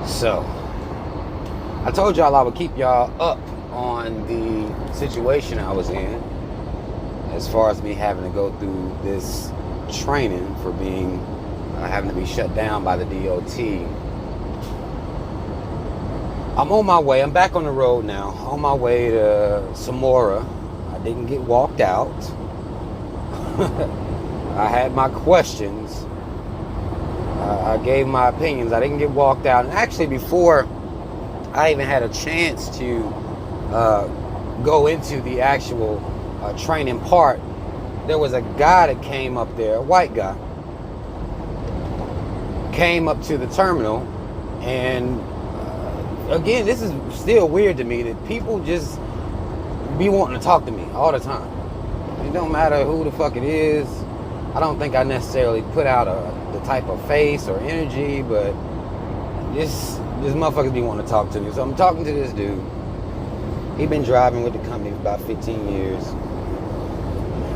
So, I told y'all I would keep y'all up on the situation I was in as far as me having to go through this training for being having to be shut down by the DOT. I'm on my way. I'm back on the road now. On my way to Samora. I didn't get walked out. I had my questions. I gave my opinions. I didn't get walked out. And actually, before I even had a chance to go into the actual training part, there was a guy that came up there, a white guy, came up to the terminal. And again, this is still weird to me that people just be wanting to talk to me all the time. It don't matter who the fuck it is. I don't think I necessarily put out the type of face or energy, but this motherfuckers be wanting to talk to me. So I'm talking to this dude. He been driving with the company for about 15 years.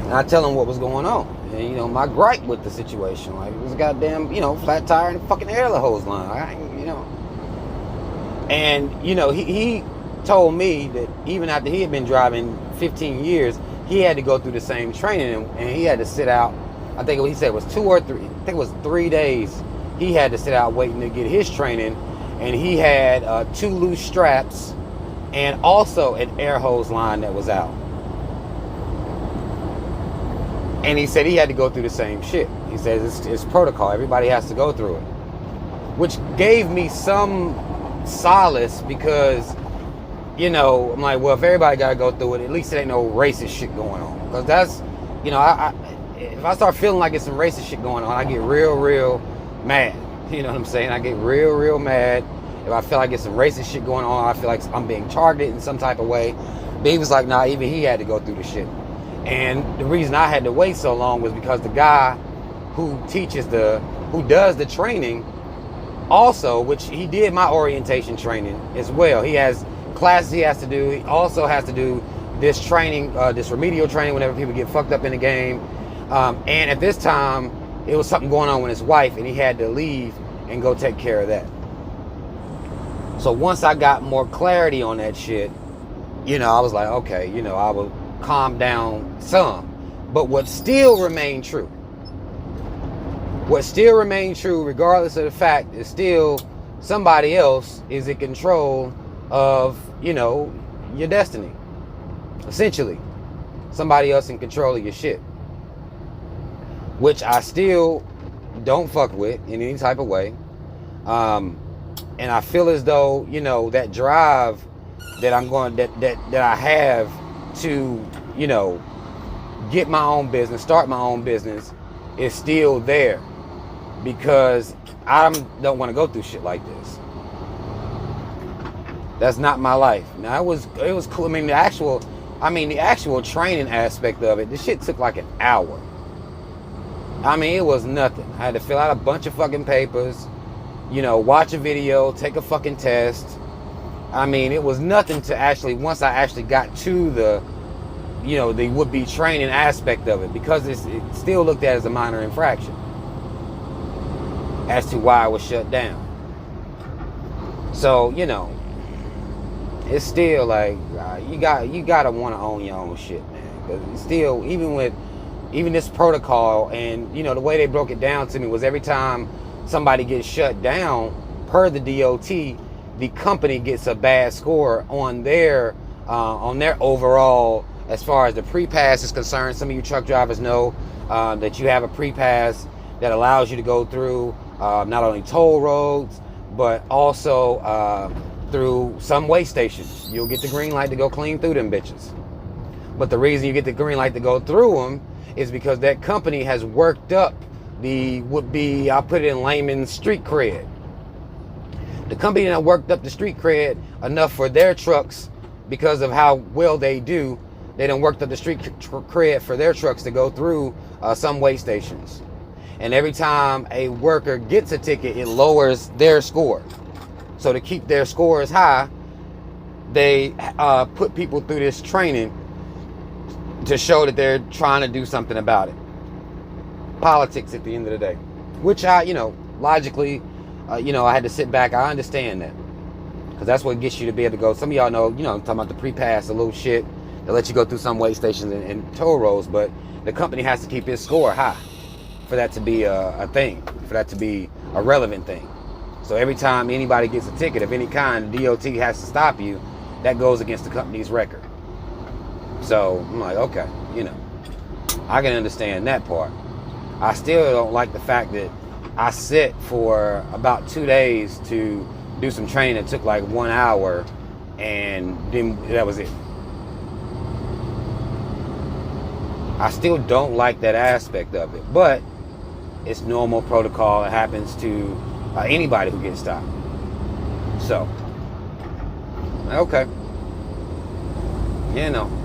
And I tell him what was going on. And, my gripe with the situation. Like, it was a goddamn, flat tire and a fucking air hose line. And, he told me that even after he had been driving 15 years, he had to go through the same training. And he had to sit out, I think what he said was 2 or 3, I think it was 3 days. He had to sit out waiting to get his training. And he had 2 loose straps and also an air hose line that was out. And he said he had to go through the same shit. He says it's protocol. Everybody has to go through it. Which gave me some solace because, I'm like, well, if everybody got to go through it, at least it ain't no racist shit going on. Because that's, if I start feeling like it's some racist shit going on, I get real mad. You know what I'm saying? I get real mad. If I feel like it's some racist shit going on, I feel like I'm being targeted in some type of way. But he was like, nah, even he had to go through the shit. And the reason I had to wait so long was because the guy who does the training also, which he did my orientation training as well. He has classes he has to do. He also has to do this training, this remedial training whenever people get fucked up in the game. And at this time, it was something going on with his wife and he had to leave and go take care of that. So once I got more clarity on that shit, I was like, okay, I will calm down some. But what still remained true, regardless of the fact, is still somebody else is in control of, your destiny. Essentially, somebody else in control of your shit. Which I still don't fuck with in any type of way. And I feel as though, that drive that I'm going, that I have to, get my own business, start my own business, is still there. Because I don't want to go through shit like this. That's not my life. Now it was cool. I mean the actual training aspect of it, this shit took like an hour. I mean, it was nothing. I had to fill out a bunch of fucking papers, watch a video, take a fucking test. I mean, it was nothing to actually, once I actually got to the would-be training aspect of it, because it still looked at as a minor infraction as to why I was shut down. So, it's still like, you gotta want to own your own shit, man. Because still, even this protocol, and the way they broke it down to me was every time somebody gets shut down per the DOT, the company gets a bad score on their overall, as far as the pre-pass is concerned. Some of you truck drivers know that you have a pre-pass that allows you to go through not only toll roads, but also through some way stations. You'll get the green light to go clean through them bitches. But the reason you get the green light to go through them is because that company has worked up I'll put it in layman's, street cred. The company that worked up the street cred enough for their trucks, because of how well they do, they done worked up the street cred for their trucks to go through some way stations. And every time a worker gets a ticket, it lowers their score. So to keep their scores high, they put people through this training to show that they're trying to do something about it. Politics at the end of the day. Which I, logically, I had to sit back. I understand that. Because that's what gets you to be able to go. Some of y'all know, I'm talking about the pre-pass, the little shit that let you go through some weigh stations and toll roads. But the company has to keep its score high for that to be a thing, for that to be a relevant thing. So every time anybody gets a ticket of any kind, the DOT has to stop you. That goes against the company's record. So I'm like, okay, I can understand that part. I still don't like the fact that I sit for about 2 days to do some training that took like 1 hour, and then that was it. I still don't like that aspect of it, but it's normal protocol. It happens to anybody who gets stopped. So, okay.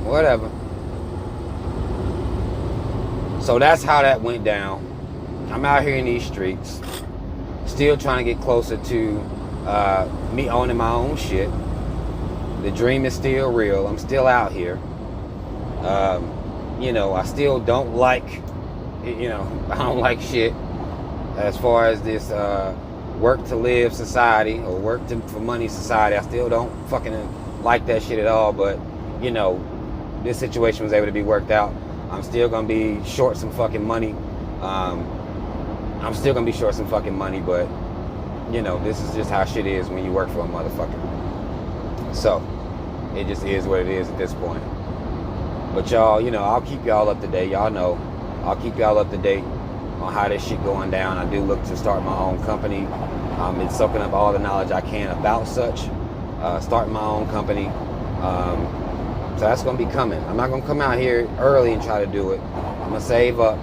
Whatever. So that's how that went down. I'm out here in these streets, still trying to get closer to me owning my own shit. The dream is still real. I'm still out here. I still don't like, I don't like shit as far as this work to live society or work for money society. I still don't fucking like that shit at all. But, this situation was able to be worked out. I'm still going to be short some fucking money. I'm still going to be short some fucking money, but, this is just how shit is when you work for a motherfucker. So, it just is what it is at this point. But y'all, I'll keep y'all up to date. Y'all know, I'll keep y'all up to date on how this shit going down. I do look to start my own company. Been soaking up all the knowledge I can about such. Starting my own company. So that's going to be coming. I'm not going to come out here early and try to do it. I'm going to save up.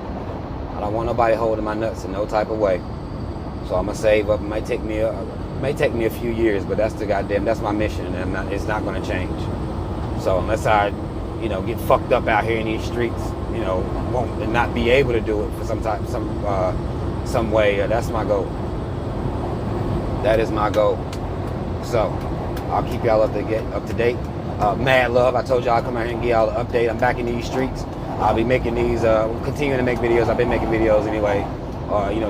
I don't want nobody holding my nuts in no type of way. So I'm going to save up. It might take me a few years, but that's my mission, and it's not going to change. So unless I, get fucked up out here in these streets, won't and not be able to do it for some way, that's my goal. That is my goal. So I'll keep y'all up to date. Mad love. I told y'all I'll come out here and give y'all an update. I'm back in these streets. I'll be making these, continuing to make videos. I've been making videos anyway,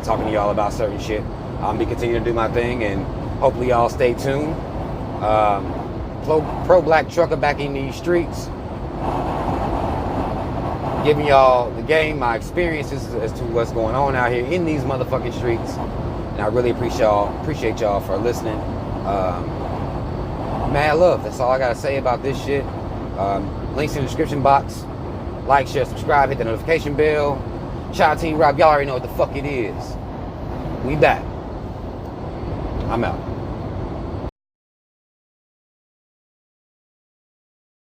talking to y'all about certain shit. I'll be continuing to do my thing, and hopefully y'all stay tuned. Pro Black Trucker back in these streets, giving y'all the game, my experiences as to what's going on out here in these motherfucking streets. And I really appreciate y'all for listening. Mad love. That's all I gotta say about this shit. Links in the description box. Like, share, subscribe, hit the notification bell. Shout out to you, Rob. Y'all already know what the fuck it is. We back. I'm out.